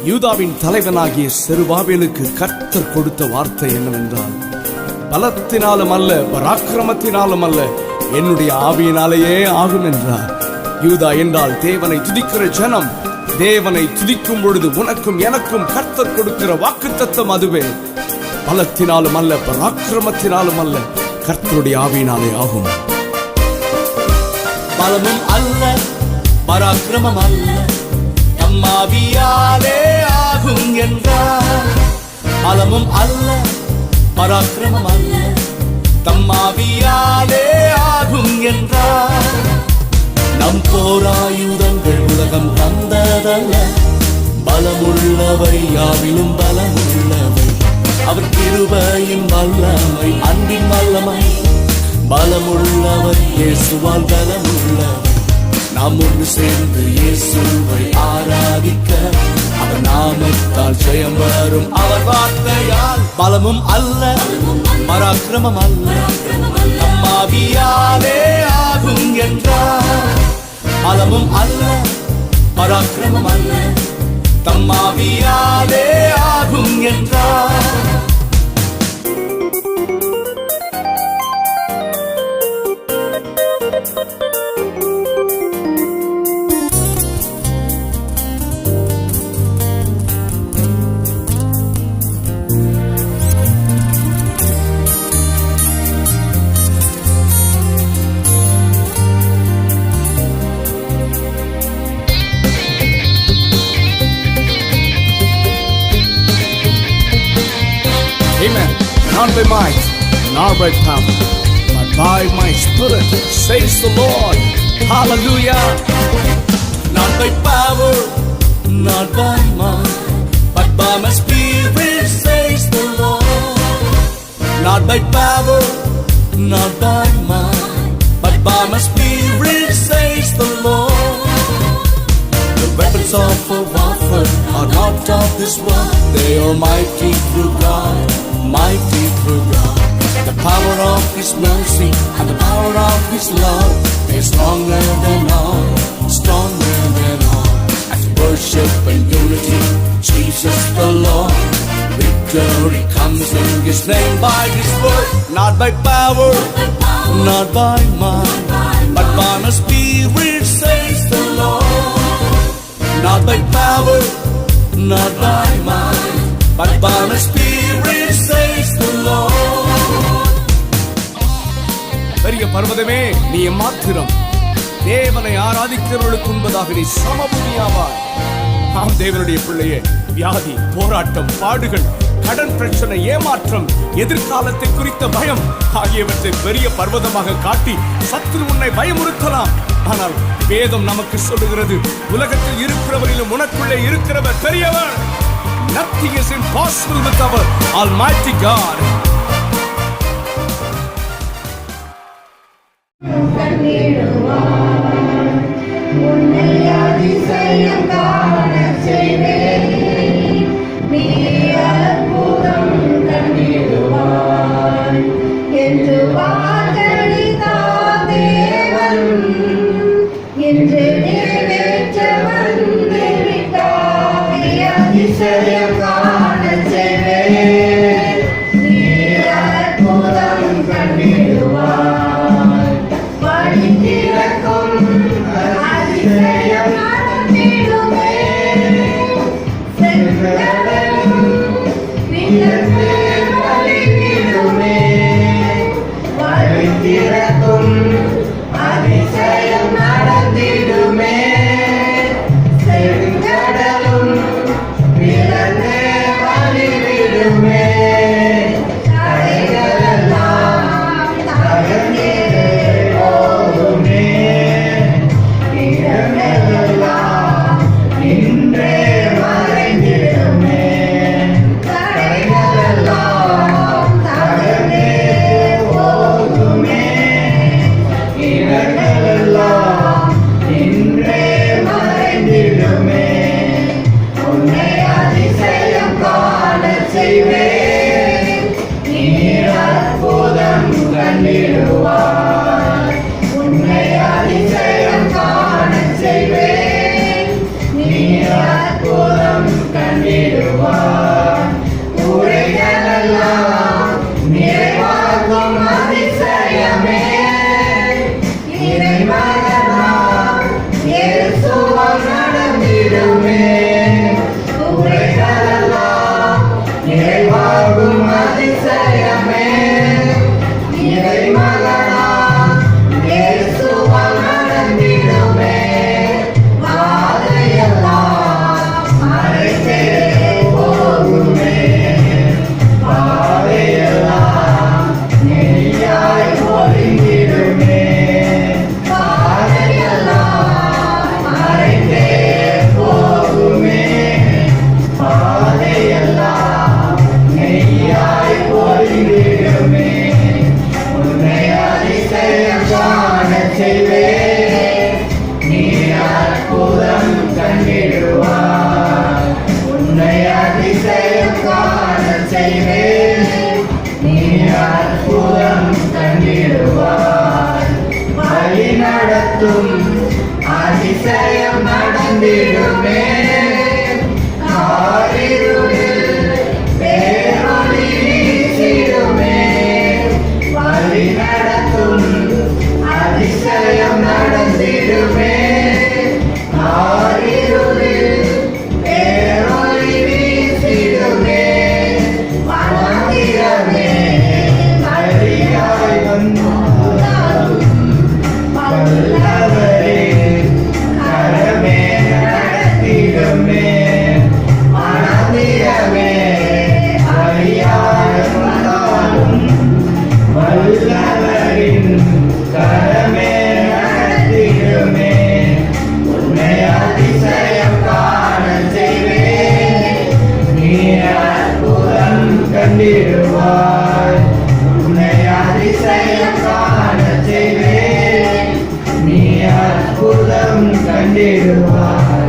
யூதாவின் தலைவனாகிய செருபாபேலுக்கு கர்த்தர் கொடுத்த வார்த்தை என்னவென்றால், பலத்தினாலும் அல்ல, பராக்கிரமத்தினாலும் அல்ல, என்னுடைய ஆவியினாலேயே ஆகும் என்றார். யூதா என்றால் தேவனை துதிக்கிற ஜனம். தேவனை துதிக்கும் பொழுது உனக்கும் எனக்கும் கர்த்தர் கொடுக்கிற வாக்குத்தத்தம் அதுவே. பலத்தினாலும் அல்ல, பராக்கிரமத்தினாலும் அல்ல, கர்த்தருடைய ஆவியினாலே ஆகும். பலமும் அல்ல, பராக்கிரமம் அல்ல, தம்மாவியாலே ஆகும் என்றார். பலமும் அல்ல, பராக்கிரமம் அல்ல, தம்மாவியாலே ஆகும் என்றார். நம் போராயுதங்கள் உலகம் தந்ததல்ல, பலமுள்ளவை யாவிலும் பலமுள்ளவை. அவர் கிருபையின் வல்லமை, அன்பின் வல்லமை, பலமுள்ளவர் இயேசுவால் பலமுள்ளவர். நாம் ஒன்று சேர்ந்து இயேசுவை ஆராதிக்க, அவர் நாமத்தால் ஜெயம் வரும், அவர் வார்த்தையால். பலமும் அல்ல, பராக்கிரமம் அல்ல, தம்மாவியாலே ஆகும் என்றார். பலமும் அல்ல, பராக்கிரமம் அல்ல, தம்மாவியாலே ஆகும் என்றார். Amen. Not by might, nor by power, but by my spirit, says the Lord. Hallelujah. Not by power, not by might, but by my spirit, says the Lord. Not by power, not by might, but by my spirit, says the Lord. The weapons of our warfare are not of this world. They are mighty through God, mighty through God. The power of His mercy and the power of His love is stronger than all, stronger than all. As we worship in unity, Jesus the Lord, victory comes in His name by His word. Not by power, not by might, but by my spirit, says the Lord. Not by power, not by might, but by my spirit, says the Lord. பெரிய பர்வதமே நீ மாத்திரம், தேவனை ஆராதிக்கிறவர்களுக்கு உண்பதாக நீ சமபூமியாவாய். ஆம் தேவனுடைய பிள்ளையே, வியாதி, போராட்டம், பாடுகள், கடன் பிரச்சனை, ஏமாற்றம், எதிர்காலத்தை குறித்த பயம் ஆகியவற்றை பெரிய பர்வதமாக காட்டி சத்துரு உன்னை பயமுறுத்தலாம். ஆனால் வேதம் நமக்கு சொல்லுகிறது, உலகத்தில் இருக்கிறவரிலும் உனக்குள்ளே இருக்கிறவர் பெரியவர். Nothing is impossible with our Almighty God. அற்புதம் கண்டிடுவார். நடத்தும் அதிசயம் நடந்திடுமே ஆரிருளில் பேரொளி வீசிடுமே வழி நடத்தும் அதிசயம் நடந்திடுமே ஆரிருளில் பேரொளி வீசிடுமே மந்திரமே மரியாய் வந்தாலும் வல்லவரே கரமே நடத்திடுமே மந்திரமே மரியாய் வந்தாலும் வல்லவரின் கரமே நடத்திடுமே உன்னை அதிசயம் காண செய்வேன் நீ அற்புதம் கண்டிடுவாய் உன்னை அதிசயம் காண செய்வேன் நீ அற்புதம் கண்டிடுவாய்